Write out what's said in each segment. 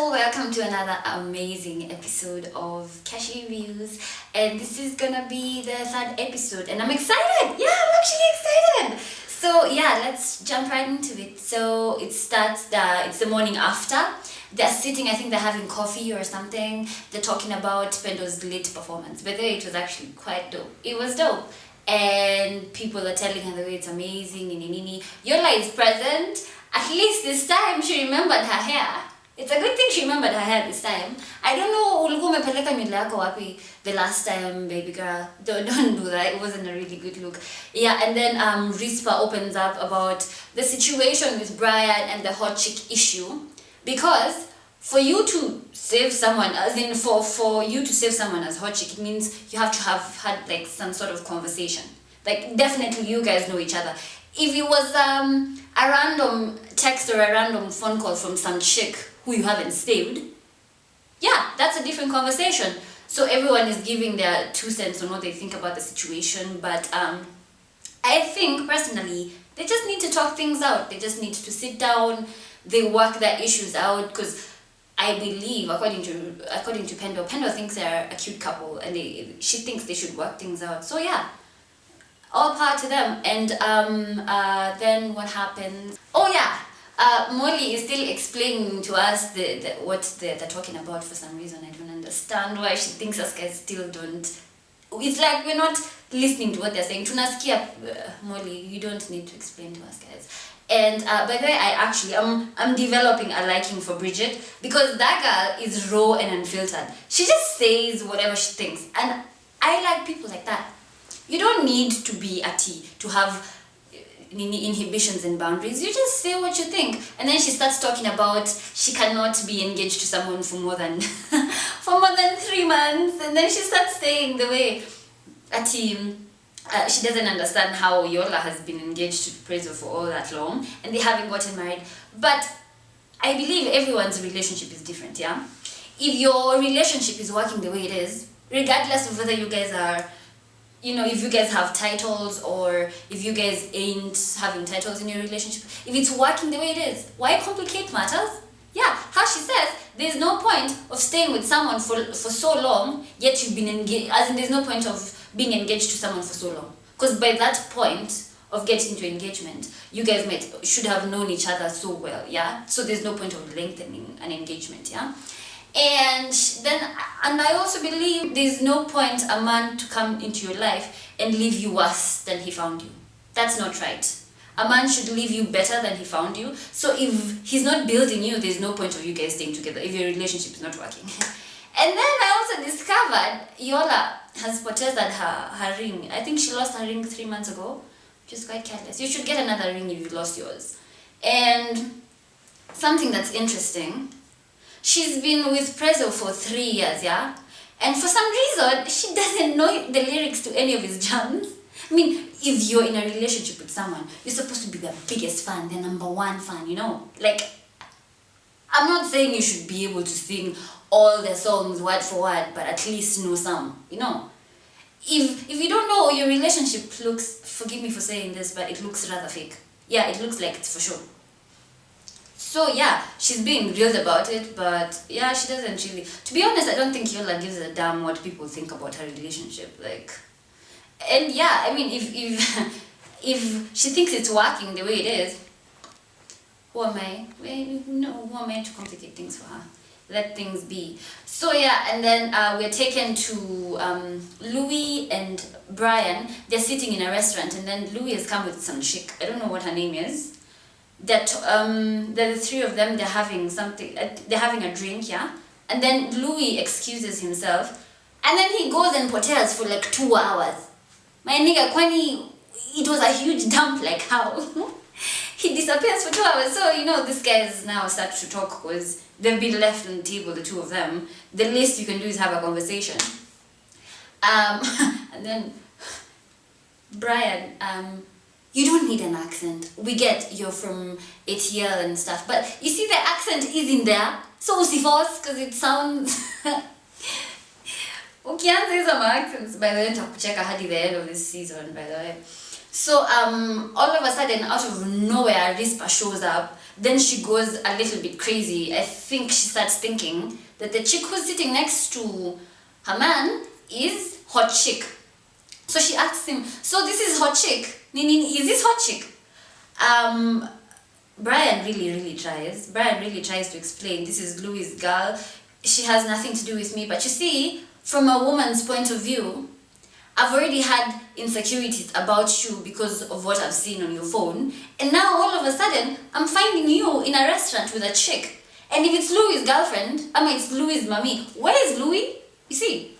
Hello, welcome to another amazing episode of Cashy Reviews, and this is gonna be the third episode, and I'm excited. Yeah, I'm actually excited. So yeah, let's jump right into it. So it starts it's the morning after. They're sitting, I think they're having coffee or something. They're talking about Pendo's late performance. By the way, it was actually quite dope. It was dope. And people are telling her the way it's amazing. Yola is present. At least this time she remembered her hair. It's a good thing she remembered her hair this time. I don't know, ulikuwa umepeleka nywele yako wapi the last time, baby girl. Don't do that. It wasn't a really good look. Yeah, and then Rispa opens up about the situation with Brian and the hot chick issue. Because for you to save someone, as in for you to save someone as hot chick, it means you have to have had like some sort of conversation. Like definitely you guys know each other. If it was a random text or a random phone call from some chick who you haven't saved, yeah, that's a different conversation. So everyone is giving their 2 cents on what they think about the situation, but I think personally they just need to talk things out. They just need to sit down, they work their issues out, because I believe, according to Pendo thinks they're a cute couple, and she thinks they should work things out. So yeah, all power to them. And then what happens? Oh yeah, Molly is still explaining to us what they're talking about. For some reason, I don't understand why she thinks us guys still don't. It's like we're not listening to what they're saying. Tunasikia, Molly, you don't need to explain to us guys. And by the way, I'm developing a liking for Bridget, because that girl is raw and unfiltered. She just says whatever she thinks, and I like people like that. You don't need to be a T to have inhibitions and boundaries. You just say what you think. And then she starts talking about she cannot be engaged to someone for more than 3 months, and then she starts saying the way a T. She doesn't understand how Yola has been engaged to Prezo for all that long and they haven't gotten married. But I believe everyone's relationship is different, yeah? If your relationship is working the way it is, regardless of whether you guys are, if you guys have titles or if you guys ain't having titles in your relationship, if it's working the way it is, why complicate matters? Yeah, how she says, there's no point of staying with someone for so long, yet you've been engaged, as in there's no point of being engaged to someone for so long. Because by that point of getting to engagement, you guys should have known each other so well, yeah? So there's no point of lengthening an engagement, yeah? And I also believe there's no point a man to come into your life and leave you worse than he found you. That's not right. A man should leave you better than he found you. So if he's not building you, there's no point of you guys staying together if your relationship is not working. And then I also discovered Yola has protested her ring. I think she lost her ring 3 months ago, which is quite careless. You should get another ring if you lost yours. And something that's interesting, she's been with Prezo for 3 years, yeah? And for some reason, she doesn't know the lyrics to any of his jams. I mean, if you're in a relationship with someone, you're supposed to be the biggest fan, the #1 fan, Like, I'm not saying you should be able to sing all the songs word for word, but at least know some, If you don't know, your relationship looks, forgive me for saying this, but it looks rather fake. Yeah, it looks like it's for sure. So yeah, she's being real about it, but yeah, she doesn't really. To be honest, I don't think Yola gives a damn what people think about her relationship. And yeah, I mean, if she thinks it's working the way it is, who am I? Who am I to complicate things for her? Let things be. So yeah, and then we're taken to Louis and Brian. They're sitting in a restaurant, and then Louis has come with some chick. I don't know what her name is. The 3 of them, they're having something. They're having a drink, yeah. And then Louis excuses himself, and then he goes and hotels for like 2 hours. My nigga, kwani it was a huge dump. Like how? He disappears for 2 hours. So this guys now start to talk because they've been left on the table, the 2 of them. The least you can do is have a conversation. And then Brian, you don't need an accent. We get you're from ATL and stuff, but you see the accent is in there. So usifos, because it sounds. Ukianza hizo accents, by the way, nitakucheka hadi the end of this season, by the way. So all of a sudden, out of nowhere, Rispa shows up Then she goes a little bit crazy. I think she starts thinking that the chick who's sitting next to her man is hot chick. So she asks him, so this is hot chick? Meaning, is this hot chick? Brian really tries. Brian really tries to explain, this is Louis' girl. She has nothing to do with me. But you see, from a woman's point of view, I've already had insecurities about you because of what I've seen on your phone. And now all of a sudden, I'm finding you in a restaurant with a chick. And if it's Louis' girlfriend, it's Louis' mommy, where is Louis? You see,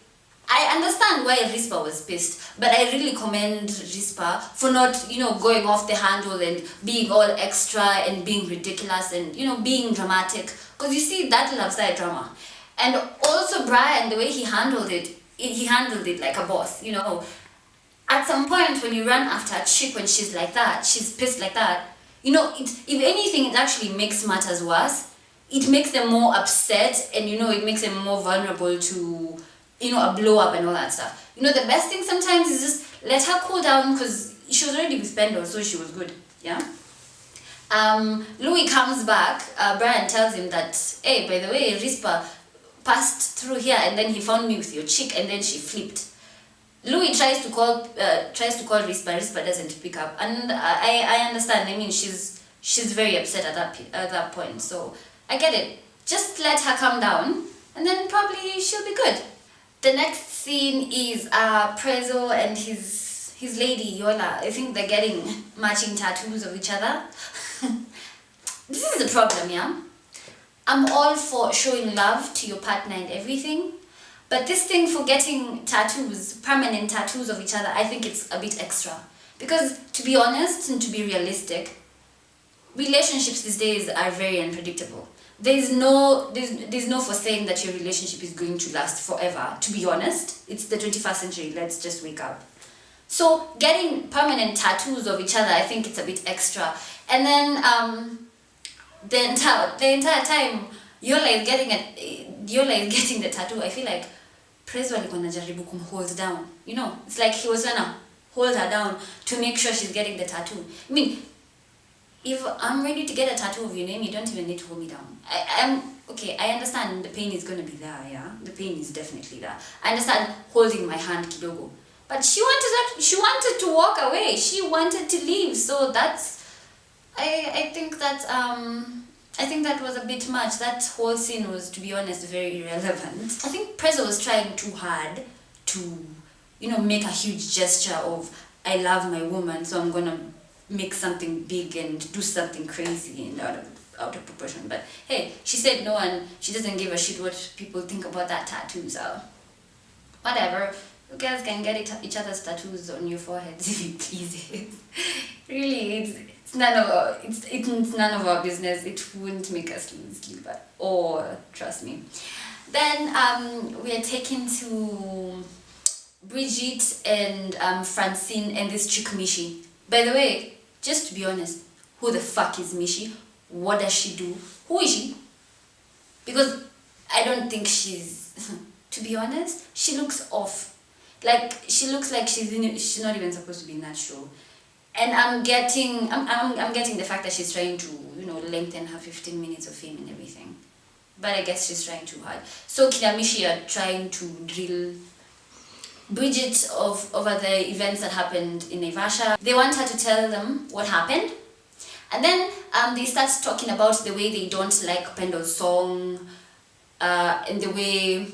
I understand why Rispa was pissed, but I really commend Rispa for not, going off the handle and being all extra and being ridiculous and, being dramatic. Because you see, that loves that drama. And also Brian, the way he handled it like a boss, At some point when you run after a chick when she's like that, she's pissed like that, if anything, it actually makes matters worse. It makes them more upset and, it makes them more vulnerable to, a blow up and all that stuff. The best thing sometimes is just let her cool down because she was already with Pendo, so she was good, yeah? Louis comes back, Brian tells him that, hey, by the way, Rispa passed through here and then he found me with your chick and then she flipped. Louis tries to call Rispa. Rispa doesn't pick up, and I understand. She's very upset at that point. So I get it. Just let her calm down, and then probably she'll be good. The next scene is Prezzo and his lady Yola. I think they're getting matching tattoos of each other. This is a problem, yeah. I'm all for showing love to your partner and everything. But this thing for getting tattoos, permanent tattoos of each other, I think it's a bit extra. Because to be honest and to be realistic, relationships these days are very unpredictable. There's no for saying that your relationship is going to last forever. To be honest, it's the 21st century. Let's just wake up. So getting permanent tattoos of each other, I think it's a bit extra. And then the entire time Yola is getting the tattoo, I feel like Prezzo alikuwa anajaribu hold down. It's like he was gonna hold her down to make sure she's getting the tattoo. I mean, if I'm ready to get a tattoo of your name, you don't even need to hold me down. I understand the pain is gonna be there, yeah? The pain is definitely there. I understand holding my hand kidogo. But she wanted to walk away. She wanted to leave. So that's I think that was a bit much. That whole scene was, to be honest, very irrelevant. I think Prezzo was trying too hard to, make a huge gesture of, I love my woman, so I'm gonna make something big and do something crazy and out of proportion. But hey, she said no and she doesn't give a shit what people think about that tattoo, so whatever. You guys can get each other's tattoos on your foreheads if you please. Really, it's none of our business. It wouldn't make us lose sleep at all, trust me. Then we are taken to Bridget and Francine and this chick Mishi. By the way, just to be honest, who the fuck is Mishi? What does she do? Who is she? Because I don't think she's, to be honest, she looks off. Like, she looks like she's not even supposed to be in that show. And I'm getting the fact that she's trying to, lengthen her 15 minutes of fame and everything. But I guess she's trying too hard. So Kinamishi are trying to drill Bridget over the events that happened in Naivasha. They want her to tell them what happened. And then they start talking about the way they don't like Pendo's song, and the way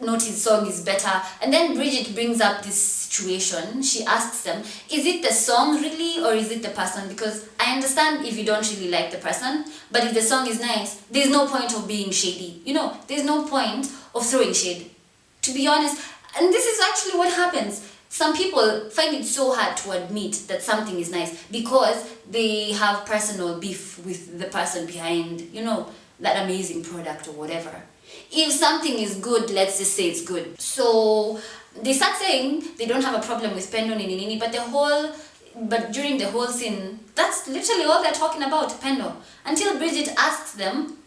Noti's song is better. And then Bridget brings up this situation. She asks them, is it the song really or is it the person? Because I understand if you don't really like the person, but if the song is nice, there's no point of being shady. There's no point of throwing shade. To be honest, and this is actually what happens. Some people find it so hard to admit that something is nice because they have personal beef with the person behind, that amazing product or whatever. If something is good, let's just say it's good. So they start saying they don't have a problem with Pendo Nini, but during the whole scene, that's literally all they're talking about, Pendo. Until Bridget asks them,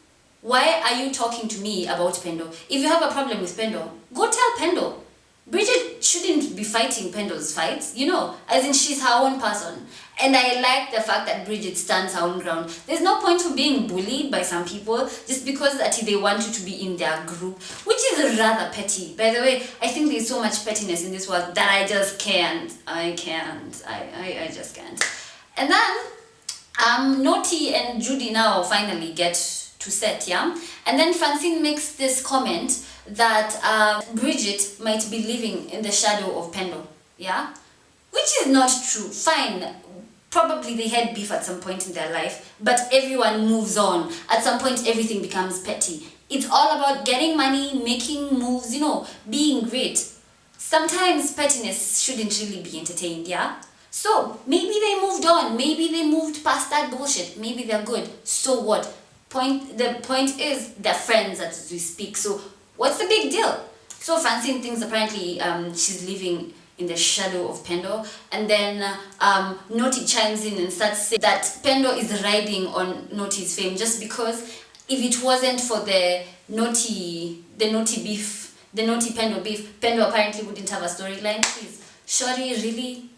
why are you talking to me about Pendo? If you have a problem with Pendo, go tell Pendo. Bridget shouldn't be fighting Pendo's fights, you know, as in she's her own person. And I like the fact that Bridget stands her own ground. There's no point for being bullied by some people just because that they want you to be in their group, which is rather petty. By the way, I think there's so much pettiness in this world that I just can't. I just can't. And then, Naughty and Judy now finally get to set, yeah? And then Francine makes this comment that Bridget might be living in the shadow of Pendo, yeah? Which is not true. Fine, probably they had beef at some point in their life, but everyone moves on. At some point, everything becomes petty. It's all about getting money, making moves, you know, being great. Sometimes pettiness shouldn't really be entertained, yeah? So, maybe they moved on. Maybe they moved past that bullshit. Maybe they're good. So what? The point is, they're friends as we speak. So, what's the big deal? So, Francine thinks apparently she's living in the shadow of Pendo, and then Naughty chimes in and starts saying that Pendo is riding on Naughty's fame just because if it wasn't for the Naughty Pendo beef, Pendo apparently wouldn't have a storyline. Please, shorty, really?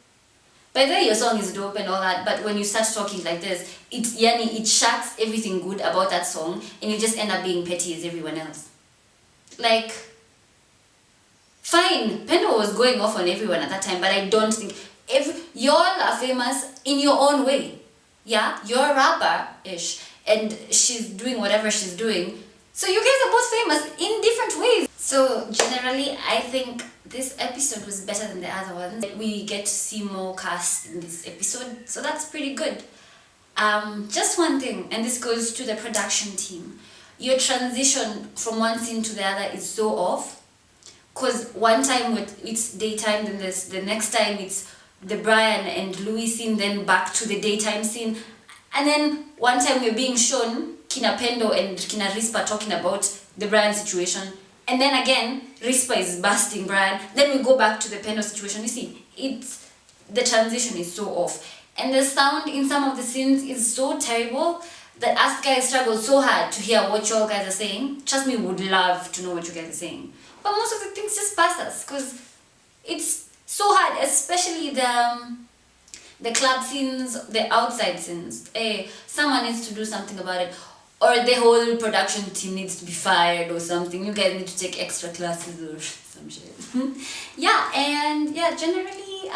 By the way, your song is dope and all that, but when you start talking like this, it shuts everything good about that song, and you just end up being petty as everyone else. Like, fine, Pendo was going off on everyone at that time, but I don't think y'all are famous in your own way. Yeah, you're a rapper-ish, and she's doing whatever she's doing. So you guys are both famous in different ways. So generally, I think this episode was better than the other ones. We get to see more cast in this episode, so that's pretty good. Just one thing, and this goes to the production team. Your transition from one scene to the other is so off. Because one time it's daytime, then the next time it's the Brian and Louis scene, then back to the daytime scene. And then one time we're being shown Kina Pendo and Kina Rispa talking about the Brian situation. And then again, Rispa is busting Brian. Then we go back to the Pendo situation. You see, the transition is so off. And the sound in some of the scenes is so terrible that us guys struggle so hard to hear what y'all guys are saying. Trust me, we would love to know what you guys are saying. But most of the things just pass us because it's so hard, especially the club scenes, the outside scenes. Someone needs to do something about it. Or the whole production team needs to be fired or something. You guys need to take extra classes or some shit. Yeah, and yeah, generally,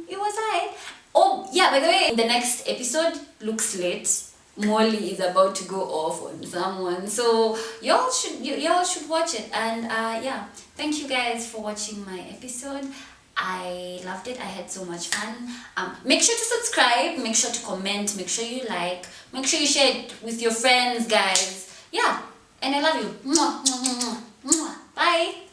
it was alright. Oh, yeah, by the way, the next episode looks late. Molly is about to go off on someone, so y'all should watch it. And yeah, thank you guys for watching my episode. I loved it. I had so much fun. Make sure to subscribe, make sure to comment, make sure you like, make sure you share it with your friends, guys. Yeah, and I love you. Mwah, mwah, mwah, mwah. Bye.